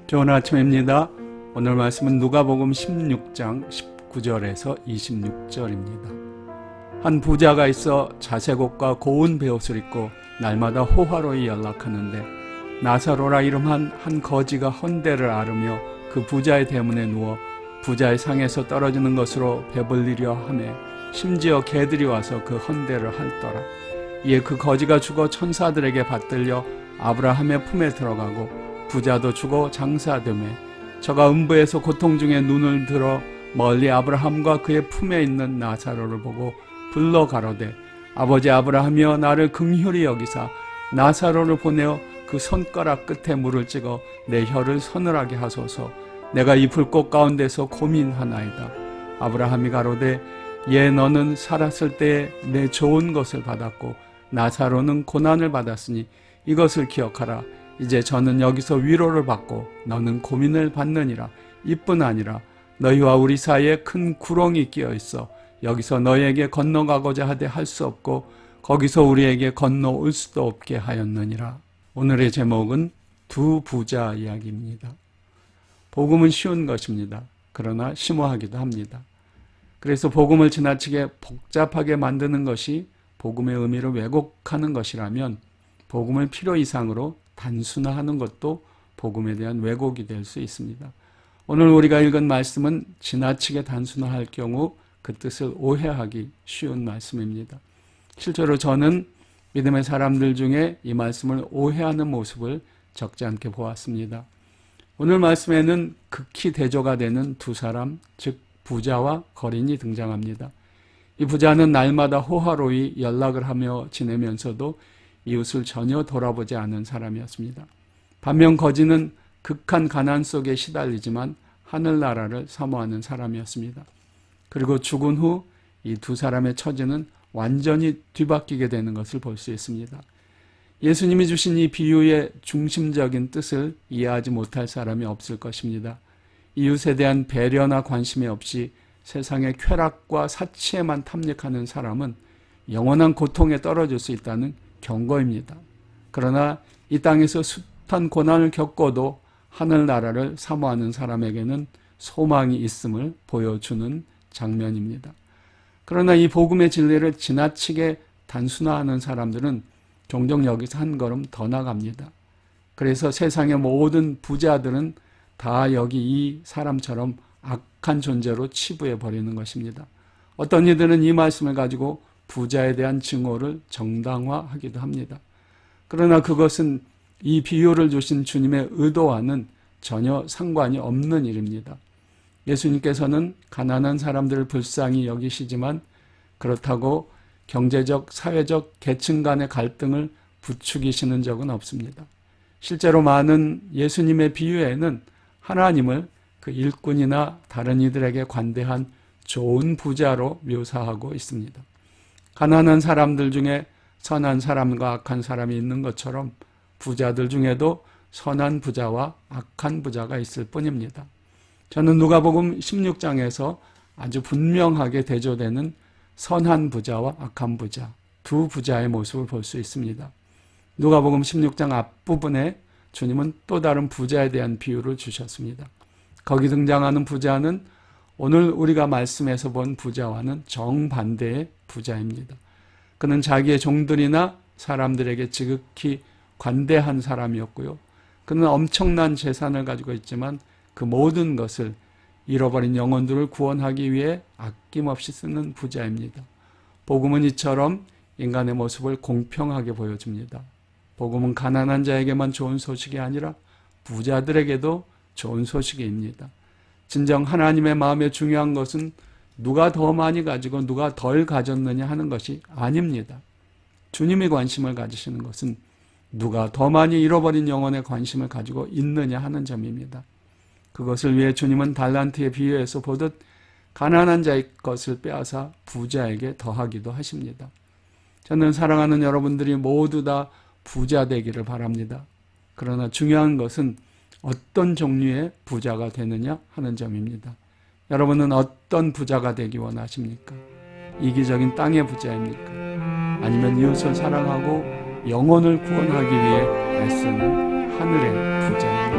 좋은 아침입니다. 오늘 말씀은 누가복음 16장 19절에서 26절입니다. 한 부자가 있어 자색옷과 고운 베옷을 입고 날마다 호화로이 연락하는데 나사로라 이름한 한 거지가 헌대를 앓으며 그 부자의 대문에 누워 부자의 상에서 떨어지는 것으로 배불리려 하매 심지어 개들이 와서 그 헌대를 핥더라. 이에 그 거지가 죽어 천사들에게 받들려 아브라함의 품에 들어가고 부자도 죽어 장사되매 저가 음부에서 고통 중에 눈을 들어 멀리 아브라함과 그의 품에 있는 나사로를 보고 불러 가로되 아버지 아브라함이여 나를 긍휼히 여기사 나사로를 보내어 그 손가락 끝에 물을 찍어 내 혀를 서늘하게 하소서. 내가 이 불꽃 가운데서 고민하나이다. 아브라함이 가로되 예 너는 살았을 때에 내 좋은 것을 받았고 나사로는 고난을 받았으니 이것을 기억하라. 이제 저는 여기서 위로를 받고 너는 고민을 받느니라. 이뿐 아니라 너희와 우리 사이에 큰 구렁이 끼어 있어 여기서 너희에게 건너가고자 하되 할 수 없고 거기서 우리에게 건너올 수도 없게 하였느니라. 오늘의 제목은 두 부자 이야기입니다. 복음은 쉬운 것입니다. 그러나 심오하기도 합니다. 그래서 복음을 지나치게 복잡하게 만드는 것이 복음의 의미를 왜곡하는 것이라면 복음을 필요 이상으로 단순화하는 것도 복음에 대한 왜곡이 될 수 있습니다. 오늘 우리가 읽은 말씀은 지나치게 단순화할 경우 그 뜻을 오해하기 쉬운 말씀입니다. 실제로 저는 믿음의 사람들 중에 이 말씀을 오해하는 모습을 적지 않게 보았습니다. 오늘 말씀에는 극히 대조가 되는 두 사람, 즉 부자와 거린이 등장합니다. 이 부자는 날마다 호화로이 연락을 하며 지내면서도 이웃을 전혀 돌아보지 않은 사람이었습니다. 반면 거지는 극한 가난 속에 시달리지만 하늘나라를 사모하는 사람이었습니다. 그리고 죽은 후 이 두 사람의 처지는 완전히 뒤바뀌게 되는 것을 볼 수 있습니다. 예수님이 주신 이 비유의 중심적인 뜻을 이해하지 못할 사람이 없을 것입니다. 이웃에 대한 배려나 관심이 없이 세상의 쾌락과 사치에만 탐닉하는 사람은 영원한 고통에 떨어질 수 있다는 경고입니다. 그러나 이 땅에서 숱한 고난을 겪어도 하늘나라를 사모하는 사람에게는 소망이 있음을 보여주는 장면입니다. 그러나 이 복음의 진리를 지나치게 단순화하는 사람들은 종종 여기서 한 걸음 더 나갑니다. 그래서 세상의 모든 부자들은 다 여기 이 사람처럼 악한 존재로 치부해 버리는 것입니다. 어떤 이들은 이 말씀을 가지고 부자에 대한 증오를 정당화하기도 합니다. 그러나 그것은 이 비유를 주신 주님의 의도와는 전혀 상관이 없는 일입니다. 예수님께서는 가난한 사람들을 불쌍히 여기시지만 그렇다고 경제적, 사회적 계층 간의 갈등을 부추기시는 적은 없습니다. 실제로 많은 예수님의 비유에는 하나님을 그 일꾼이나 다른 이들에게 관대한 좋은 부자로 묘사하고 있습니다. 가난한 사람들 중에 선한 사람과 악한 사람이 있는 것처럼 부자들 중에도 선한 부자와 악한 부자가 있을 뿐입니다. 저는 누가복음 16장에서 아주 분명하게 대조되는 선한 부자와 악한 부자, 두 부자의 모습을 볼 수 있습니다. 누가복음 16장 앞부분에 주님은 또 다른 부자에 대한 비유를 주셨습니다. 거기 등장하는 부자는 오늘 우리가 말씀에서 본 부자와는 정반대의 부자입니다. 그는 자기의 종들이나 사람들에게 지극히 관대한 사람이었고요. 그는 엄청난 재산을 가지고 있지만 그 모든 것을 잃어버린 영혼들을 구원하기 위해 아낌없이 쓰는 부자입니다. 복음은 이처럼 인간의 모습을 공평하게 보여줍니다. 복음은 가난한 자에게만 좋은 소식이 아니라 부자들에게도 좋은 소식입니다. 진정 하나님의 마음에 중요한 것은 누가 더 많이 가지고 누가 덜 가졌느냐 하는 것이 아닙니다. 주님이 관심을 가지시는 것은 누가 더 많이 잃어버린 영혼에 관심을 가지고 있느냐 하는 점입니다. 그것을 위해 주님은 달란트의 비유에서 보듯 가난한 자의 것을 빼앗아 부자에게 더하기도 하십니다. 저는 사랑하는 여러분들이 모두 다 부자 되기를 바랍니다. 그러나 중요한 것은 어떤 종류의 부자가 되느냐 하는 점입니다. 여러분은 어떤 부자가 되기 원하십니까? 이기적인 땅의 부자입니까? 아니면 이웃을 사랑하고 영혼을 구원하기 위해 애쓰는 하늘의 부자입니다.